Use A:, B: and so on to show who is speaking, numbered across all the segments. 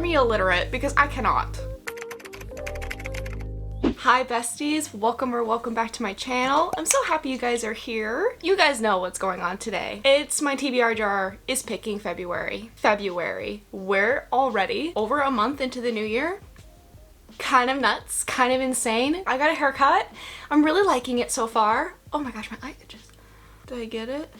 A: me illiterate because I cannot. Hi besties, welcome back to my channel. I'm so happy you guys are here. You guys know what's going on today. It's my TBR jar is picking February. We're already over a month into the new year. Kind of nuts, kind of insane. I got a haircut. I'm really liking it so far. Oh my gosh, my eye itches. Did I get it?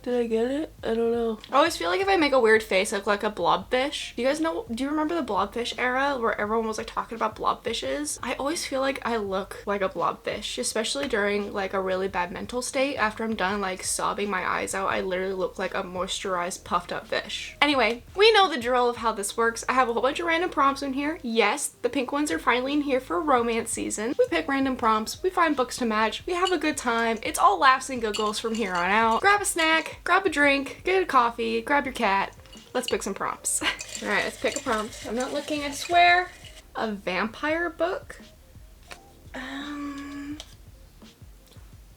A: I don't know. I always feel like if I make a weird face, I look like a blobfish. Do you remember the blobfish era where everyone was like talking about blobfishes? I always feel like I look like a blobfish, especially during like a really bad mental state. After I'm done like sobbing my eyes out, I literally look like a moisturized, puffed up fish. Anyway, we know the drill of how this works. I have a whole bunch of random prompts in here. Yes, the pink ones are finally in here for romance season. We pick random prompts, we find books to match, we have a good time. It's all laughs and giggles from here on out. Grab a snack, grab a drink, get a coffee, grab your cat. Let's pick some prompts. All right, let's pick a prompt. I'm not looking, I swear. A vampire book?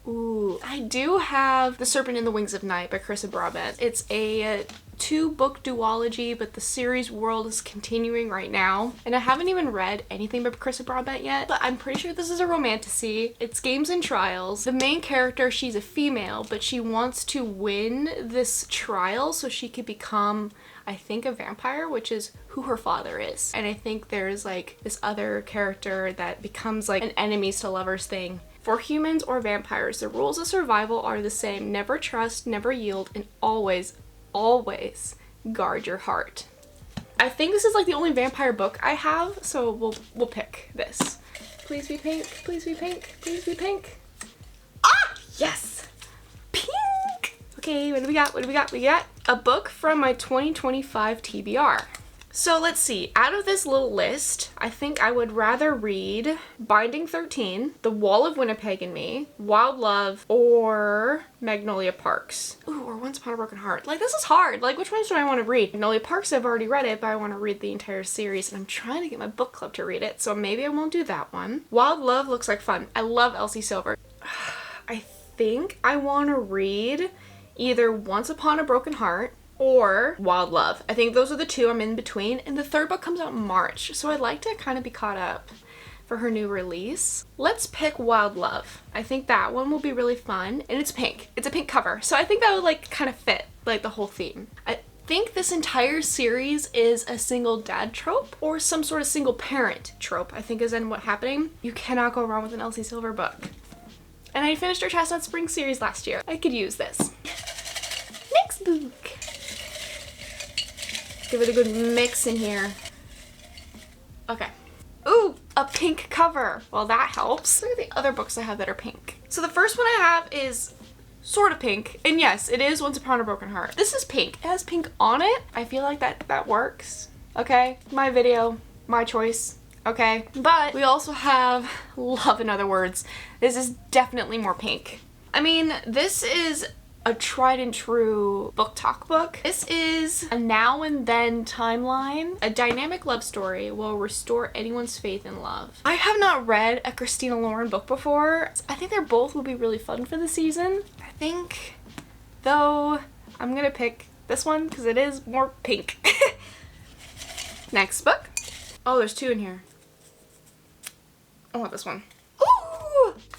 A: Ooh, I do have The Serpent in the Wings of Night by Carissa Broadbent. It's a 2-book duology, but the series world is continuing right now. And I haven't even read anything by Carissa Broadbent yet, but I'm pretty sure this is a romantasy. It's games and trials. The main character, she's a female, but she wants to win this trial so she could become, I think, a vampire, which is who her father is. And I think there's like this other character that becomes like an enemies to lovers thing. For humans or vampires, the rules of survival are the same. Never trust, never yield, and always guard your heart. I think this is like the only vampire book I have, so we'll pick this. Please be pink, please be pink, please be pink. Ah, yes, pink. Okay, what do we got? We got a book from my 2025 TBR. So let's see, out of this little list, I think I would rather read Binding 13, The Wall of Winnipeg and Me, Wild Love, or Magnolia Parks. Ooh, or Once Upon a Broken Heart. Like, this is hard. Like, which ones do I want to read? Magnolia Parks, I've already read it, but I want to read the entire series, and I'm trying to get my book club to read it, so maybe I won't do that one. Wild Love looks like fun. I love Elsie Silver. I think I want to read either Once Upon a Broken Heart or Wild Love. I think those are the two I'm in between, and the third book comes out in March, so I'd like to kind of be caught up for her new release. Let's pick Wild Love. I think that one will be really fun, and it's pink. It's a pink cover, so I think that would like kind of fit like the whole theme. I think this entire series is a single dad trope or some sort of single parent trope, I think is in what's happening. You cannot go wrong with an Elsie Silver book. And I finished her Chestnut Spring series last year. I could use this. Next book. Give it a good mix in here. Okay. Ooh, a pink cover. Well, that helps. Look at the other books I have that are pink. So the first one I have is sort of pink. And yes, it is Once Upon a Broken Heart. This is pink. It has pink on it. I feel like that works. Okay, my video, my choice. Okay, but we also have Love in Other Words. This is definitely more pink. I mean, this is a tried and true book talk book. This is a now and then timeline. A dynamic love story will restore anyone's faith in love. I have not read a Christina Lauren book before. I think they're both will be really fun for the season. I think, though, I'm gonna pick this one because it is more pink. Next book. Oh, there's two in here. I want this one.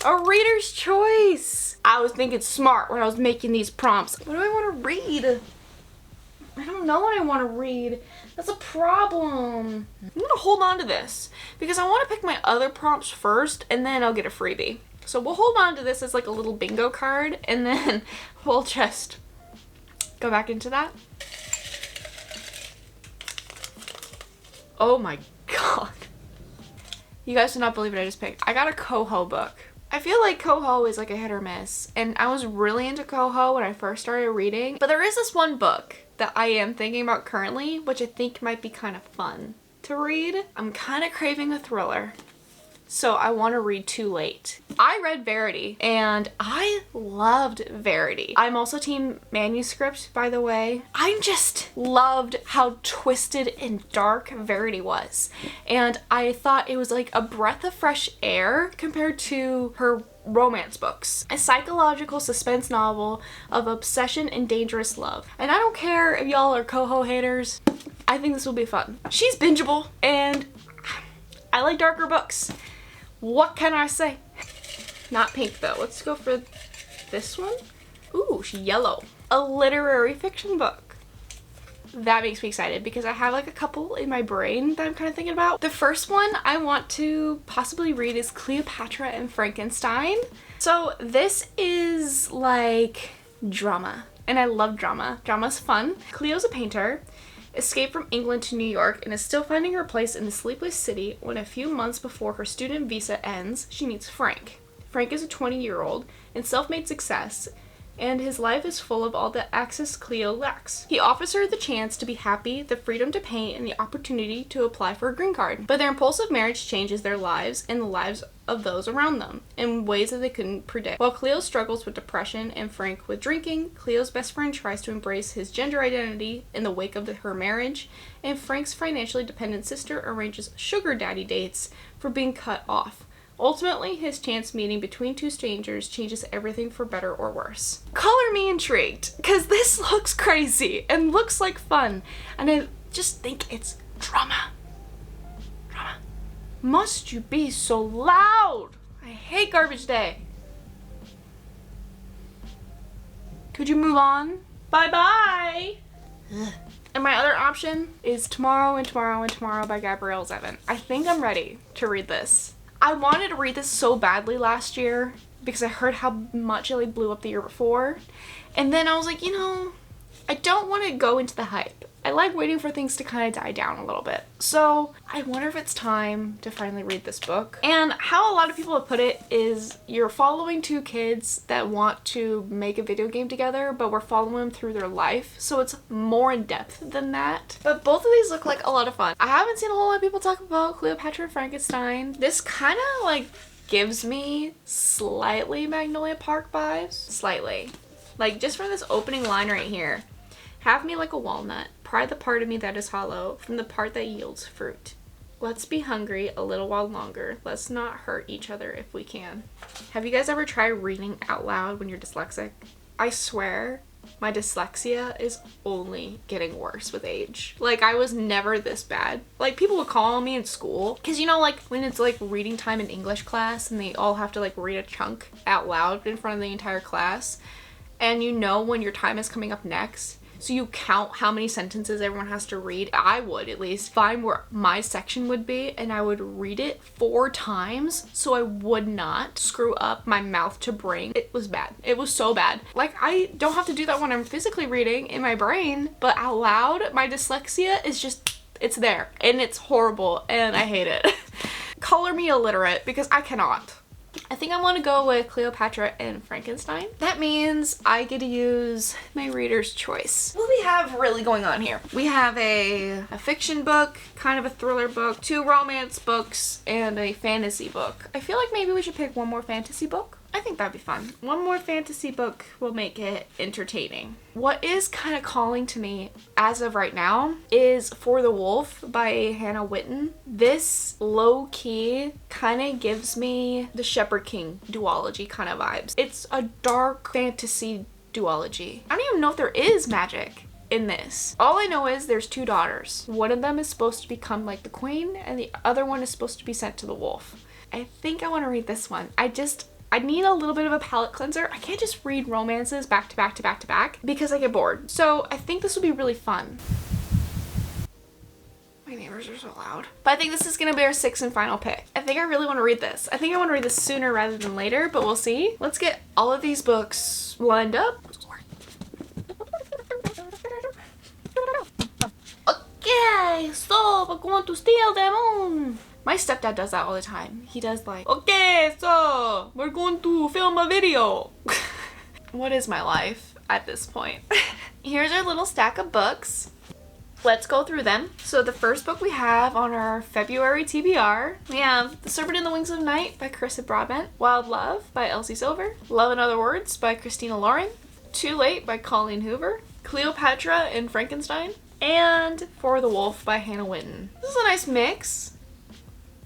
A: A reader's choice. I was thinking smart when I was making these prompts. What do I want to read? I don't know what I want to read. That's a problem. I'm gonna hold on to this because I want to pick my other prompts first and then I'll get a freebie. So we'll hold on to this as like a little bingo card and then we'll just go back into that. Oh my god. You guys do not believe what I just picked. I got a Coho book. I feel like Coho is like a hit or miss, and I was really into Coho when I first started reading, but there is this one book that I am thinking about currently, which I think might be kind of fun to read. I'm kind of craving a thriller, so I want to read Too Late. I read Verity, and I loved Verity. I'm also team manuscript, by the way. I just loved how twisted and dark Verity was, and I thought it was like a breath of fresh air compared to her romance books. A psychological suspense novel of obsession and dangerous love. And I don't care if y'all are Coho haters. I think this will be fun. She's bingeable, and I like darker books. What can I say? Not pink though. Let's go for this one. Ooh, she's yellow. A literary fiction book. That makes me excited because I have like a couple in my brain that I'm kind of thinking about. The first one I want to possibly read is Cleopatra and Frankenstein. So this is like drama, and I love drama. Drama's fun. Cleo's a painter, escaped from England to New York, and is still finding her place in the sleepless city when a few months before her student visa ends, she meets Frank. Frank is a 20-year-old and self-made success, and his life is full of all the access Cleo lacks. He offers her the chance to be happy, the freedom to paint, and the opportunity to apply for a green card. But their impulsive marriage changes their lives and the lives of those around them in ways that they couldn't predict. While Cleo struggles with depression and Frank with drinking, Cleo's best friend tries to embrace his gender identity in the wake of her marriage, and Frank's financially dependent sister arranges sugar daddy dates for being cut off. Ultimately, his chance meeting between two strangers changes everything for better or worse. Color me intrigued, because this looks crazy and looks like fun, and I just think it's drama. Drama. Must you be so loud? I hate garbage day. Could you move on? Bye-bye. And my other option is Tomorrow and Tomorrow and Tomorrow by Gabrielle Zevin. I think I'm ready to read this. I wanted to read this so badly last year because I heard how much it like blew up the year before. And then I was like, you know, I don't want to go into the hype. I like waiting for things to kind of die down a little bit. So I wonder if it's time to finally read this book. And how a lot of people have put it is you're following two kids that want to make a video game together, but we're following them through their life. So it's more in depth than that. But both of these look like a lot of fun. I haven't seen a whole lot of people talk about Cleopatra and Frankenstein. This kind of like gives me slightly Magnolia Park vibes. Slightly. Like just from this opening line right here. Have me like a walnut, pry the part of me that is hollow from the part that yields fruit. Let's be hungry a little while longer. Let's not hurt each other if we can. Have you guys ever tried reading out loud when you're dyslexic? I swear my dyslexia is only getting worse with age. Like I was never this bad. Like people would call on me in school because you know like when it's like reading time in English class and they all have to like read a chunk out loud in front of the entire class, and you know when your time is coming up next. So you count how many sentences everyone has to read. I would at least find where my section would be and I would read it 4 times so I would not screw up my mouth to brain. It was bad. It was so bad. Like I don't have to do that when I'm physically reading in my brain, but out loud, my dyslexia is just, it's there and it's horrible and I hate it. Color me illiterate because I cannot. I think I want to go with Cleopatra and Frankenstein. That means I get to use my reader's choice. What do we have really going on here? We have a fiction book, kind of a thriller book, 2 romance books, and a fantasy book. I feel like maybe we should pick one more fantasy book. I think that'd be fun. One more fantasy book will make it entertaining. What is kind of calling to me as of right now is For the Wolf by Hannah Whitten. This low-key kind of gives me the Shepherd King duology kind of vibes. It's a dark fantasy duology. I don't even know if there is magic in this. All I know is there's 2 daughters. One of them is supposed to become like the queen and the other one is supposed to be sent to the wolf. I think I want to read this one. I need a little bit of a palate cleanser. I can't just read romances back to back to back to back because I get bored. So I think this will be really fun. My neighbors are so loud. But I think this is going to be our 6th and final pick. I think I really want to read this. I think I want to read this sooner rather than later, but we'll see. Let's get all of these books lined up. Okay, so we're going to steal them on. My stepdad does that all the time. He does like, okay, so we're going to film a video. What is my life at this point? Here's our little stack of books. Let's go through them. So the first book we have on our February TBR, we have The Serpent in the Wings of Night by Carissa Broadbent, Wild Love by Elsie Silver, Love in Other Words by Christina Lauren, Too Late by Colleen Hoover, Cleopatra and Frankenstein, and For the Wolf by Hannah Whitten. This is a nice mix.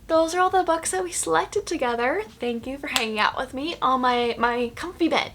A: Those are all the books that we selected together. Thank you for hanging out with me on my comfy bed.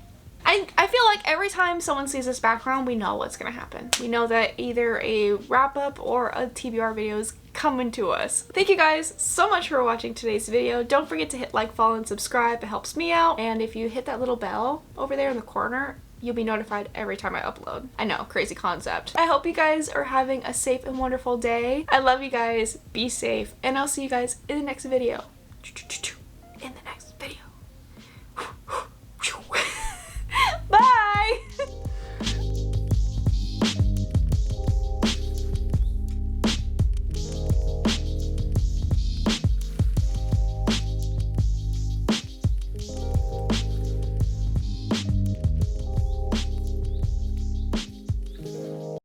A: I feel like every time someone sees this background, we know what's gonna happen. We know that either a wrap-up or a TBR video is coming to us. Thank you guys so much for watching today's video. Don't forget to hit like, follow, and subscribe. It helps me out. And if you hit that little bell over there in the corner, you'll be notified every time I upload. I know, crazy concept. I hope you guys are having a safe and wonderful day. I love you guys. Be safe. And I'll see you guys in the next video.